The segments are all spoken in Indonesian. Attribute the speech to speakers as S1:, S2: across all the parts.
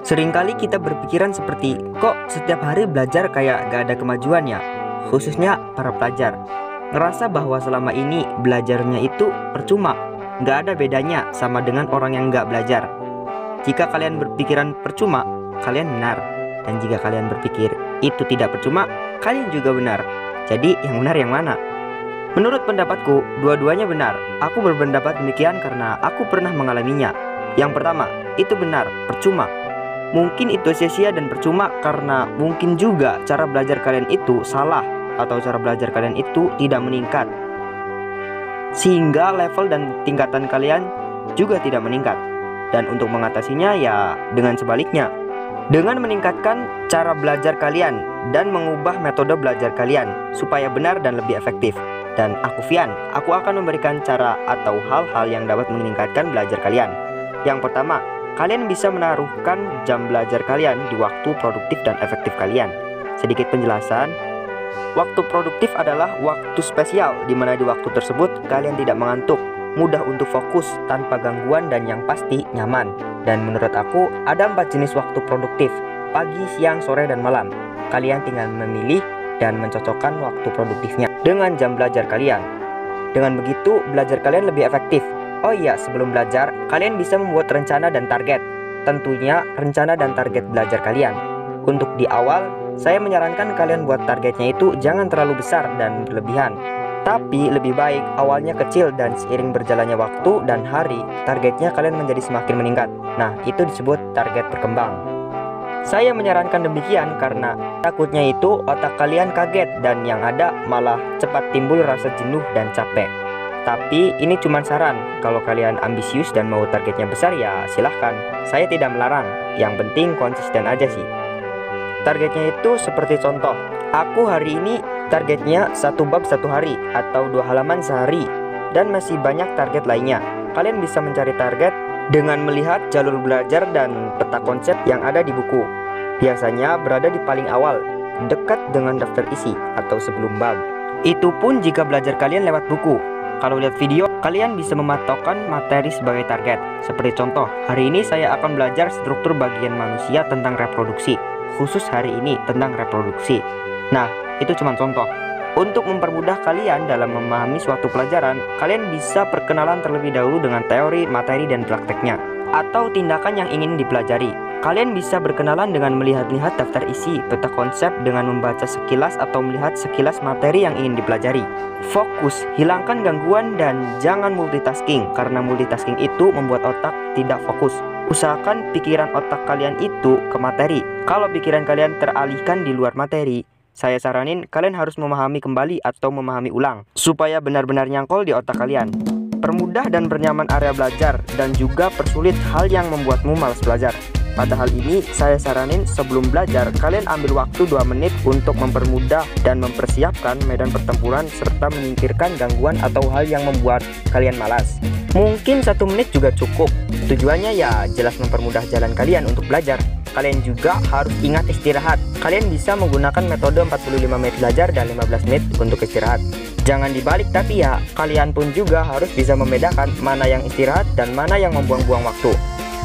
S1: Seringkali kita berpikiran seperti, kok setiap hari belajar kayak gak ada kemajuan ya? Khususnya para pelajar. Ngerasa bahwa selama ini belajarnya itu percuma, gak ada bedanya sama dengan orang yang gak belajar. Jika kalian berpikiran percuma, kalian benar. Dan jika kalian berpikir itu tidak percuma, kalian juga benar. Jadi yang benar yang mana? Menurut pendapatku, dua-duanya benar. Aku berpendapat demikian karena aku pernah mengalaminya. Yang pertama, itu benar, percuma. Mungkin itu sia-sia dan percuma karena mungkin juga cara belajar kalian itu salah atau cara belajar kalian itu tidak meningkat, sehingga level dan tingkatan kalian juga tidak meningkat. Dan untuk mengatasinya ya dengan sebaliknya, dengan meningkatkan cara belajar kalian dan mengubah metode belajar kalian supaya benar dan lebih efektif. Dan aku Fian, aku akan memberikan cara atau hal-hal yang dapat meningkatkan belajar kalian. Yang pertama, kalian bisa menaruhkan jam belajar kalian di waktu produktif dan efektif kalian. Sedikit penjelasan, waktu produktif adalah waktu spesial di mana di waktu tersebut kalian tidak mengantuk, mudah untuk fokus tanpa gangguan dan yang pasti nyaman. Dan menurut aku ada 4 jenis waktu produktif, pagi, siang, sore, dan malam. Kalian tinggal memilih dan mencocokkan waktu produktifnya dengan jam belajar kalian. Dengan begitu belajar kalian lebih efektif. Oh iya, sebelum belajar, kalian bisa membuat rencana dan target. Tentunya, rencana dan target belajar kalian. Untuk di awal, saya menyarankan kalian buat targetnya itu jangan terlalu besar dan berlebihan. Tapi lebih baik awalnya kecil dan seiring berjalannya waktu dan hari, targetnya kalian menjadi semakin meningkat. Nah, itu disebut target berkembang. Saya menyarankan demikian karena takutnya itu otak kalian kaget dan yang ada malah cepat timbul rasa jenuh dan capek. Tapi ini cuma saran, kalau kalian ambisius dan mau targetnya besar ya silahkan. Saya tidak melarang, yang penting konsisten aja sih. Targetnya itu seperti contoh, aku hari ini targetnya 1 bab 1 hari atau 2 halaman sehari. Dan masih banyak target lainnya. Kalian bisa mencari target dengan melihat jalur belajar dan peta konsep yang ada di buku. Biasanya berada di paling awal, dekat dengan daftar isi atau sebelum bab. Itu pun jika belajar kalian lewat buku. Kalau lihat video, kalian bisa mematokkan materi sebagai target. Seperti contoh, hari ini saya akan belajar struktur bagian manusia tentang reproduksi. Khusus hari ini tentang reproduksi. Nah, itu cuma contoh. Untuk mempermudah kalian dalam memahami suatu pelajaran, kalian bisa perkenalan terlebih dahulu dengan teori, materi, dan prakteknya. Atau tindakan yang ingin dipelajari. Kalian bisa berkenalan dengan melihat-lihat daftar isi, peta konsep dengan membaca sekilas atau melihat sekilas materi yang ingin dipelajari. Fokus, hilangkan gangguan dan jangan multitasking, karena multitasking itu membuat otak tidak fokus. Usahakan pikiran otak kalian itu ke materi. Kalau pikiran kalian teralihkan di luar materi, saya saranin kalian harus memahami kembali atau memahami ulang, supaya benar-benar nyangkol di otak kalian. Permudah dan bernyaman area belajar, dan juga persulit hal yang membuatmu malas belajar. Pada hal ini, saya saranin sebelum belajar, kalian ambil waktu 2 menit untuk mempermudah dan mempersiapkan medan pertempuran serta menyingkirkan gangguan atau hal yang membuat kalian malas. Mungkin 1 menit juga cukup. Tujuannya ya jelas mempermudah jalan kalian untuk belajar. Kalian juga harus ingat istirahat. Kalian bisa menggunakan metode 45 menit belajar dan 15 menit untuk istirahat. Jangan dibalik, tapi ya kalian pun juga harus bisa membedakan mana yang istirahat dan mana yang membuang-buang waktu.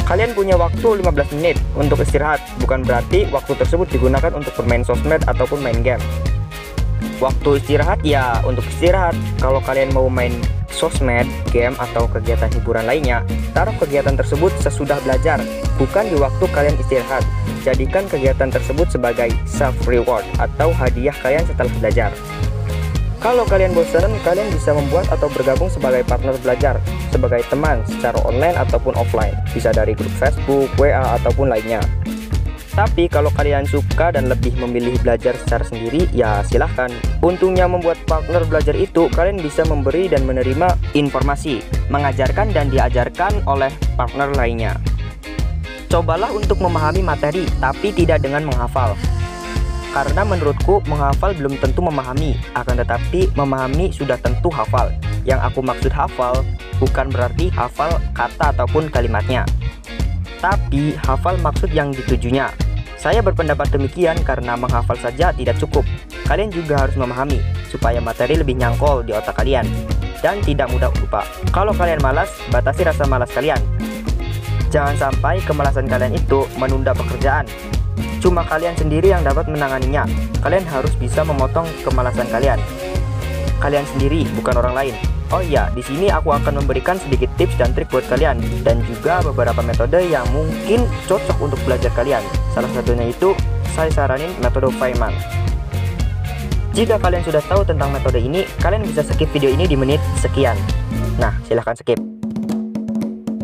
S1: Kalian punya waktu 15 menit untuk istirahat, bukan berarti waktu tersebut digunakan untuk bermain sosmed ataupun main game. Waktu istirahat ya untuk istirahat. Kalau kalian mau main sosmed, game, atau kegiatan hiburan lainnya, taruh kegiatan tersebut sesudah belajar, bukan di waktu kalian istirahat. Jadikan kegiatan tersebut sebagai self-reward atau hadiah kalian setelah belajar. Kalau kalian bosan, kalian bisa membuat atau bergabung sebagai partner belajar, sebagai teman secara online ataupun offline, bisa dari grup Facebook, WA, ataupun lainnya. Tapi kalau kalian suka dan lebih memilih belajar secara sendiri, ya silahkan. Untungnya membuat partner belajar itu, kalian bisa memberi dan menerima informasi, mengajarkan dan diajarkan oleh partner lainnya. Cobalah untuk memahami materi, tapi tidak dengan menghafal. Karena menurutku menghafal belum tentu memahami, akan tetapi memahami sudah tentu hafal. Yang aku maksud hafal bukan berarti hafal kata ataupun kalimatnya, tapi hafal maksud yang ditujunya. Saya berpendapat demikian karena menghafal saja tidak cukup. Kalian juga harus memahami supaya materi lebih nyangkol di otak kalian dan tidak mudah lupa. Kalau kalian malas, batasi rasa malas kalian. Jangan sampai kemalasan kalian itu menunda pekerjaan. Cuma kalian sendiri yang dapat menanganinya. Kalian harus bisa memotong kemalasan kalian. Kalian sendiri, bukan orang lain. Oh iya, di sini aku akan memberikan sedikit tips dan trik buat kalian, dan juga beberapa metode yang mungkin cocok untuk belajar kalian. Salah satunya itu, saya saranin metode Feynman. Jika kalian sudah tahu tentang metode ini, kalian bisa skip video ini di menit sekian. Nah, silahkan skip.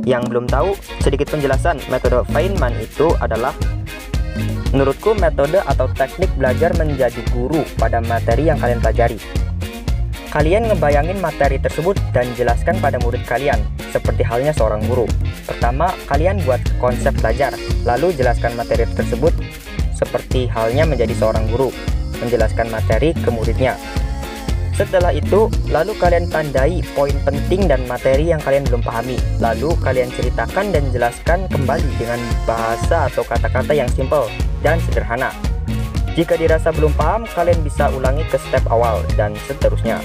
S1: Yang belum tahu, sedikit penjelasan. Metode Feynman itu adalah, menurutku, metode atau teknik belajar menjadi guru pada materi yang kalian pelajari. Kalian ngebayangin materi tersebut dan jelaskan pada murid kalian, seperti halnya seorang guru. Pertama, kalian buat konsep belajar, lalu jelaskan materi tersebut seperti halnya menjadi seorang guru, menjelaskan materi ke muridnya. Setelah itu, lalu kalian tandai poin penting dan materi yang kalian belum pahami. Lalu kalian ceritakan dan jelaskan kembali dengan bahasa atau kata-kata yang simpel dan sederhana. Jika dirasa belum paham, kalian bisa ulangi ke step awal dan seterusnya.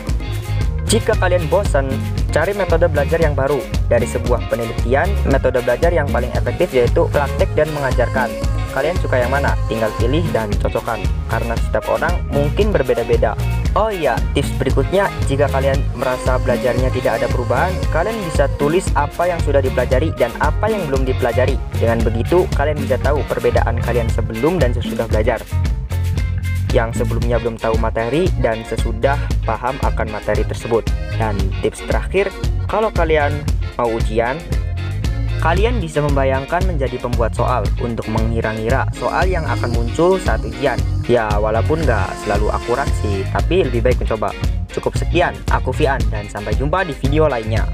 S1: Jika kalian bosan, cari metode belajar yang baru. Dari sebuah penelitian, metode belajar yang paling efektif yaitu praktek dan mengajarkan. Kalian suka yang mana? Tinggal pilih dan cocokkan, karena setiap orang mungkin berbeda-beda. Oh iya, tips berikutnya, jika kalian merasa belajarnya tidak ada perubahan, kalian bisa tulis apa yang sudah dipelajari dan apa yang belum dipelajari. Dengan begitu, kalian bisa tahu perbedaan kalian sebelum dan sesudah belajar. Yang sebelumnya belum tahu materi dan sesudah paham akan materi tersebut. Dan tips terakhir, kalau kalian mau ujian, kalian bisa membayangkan menjadi pembuat soal untuk mengira-ngira soal yang akan muncul saat ujian. Ya, walaupun nggak selalu akurat sih, tapi lebih baik mencoba. Cukup sekian, aku Fian, dan sampai jumpa di video lainnya.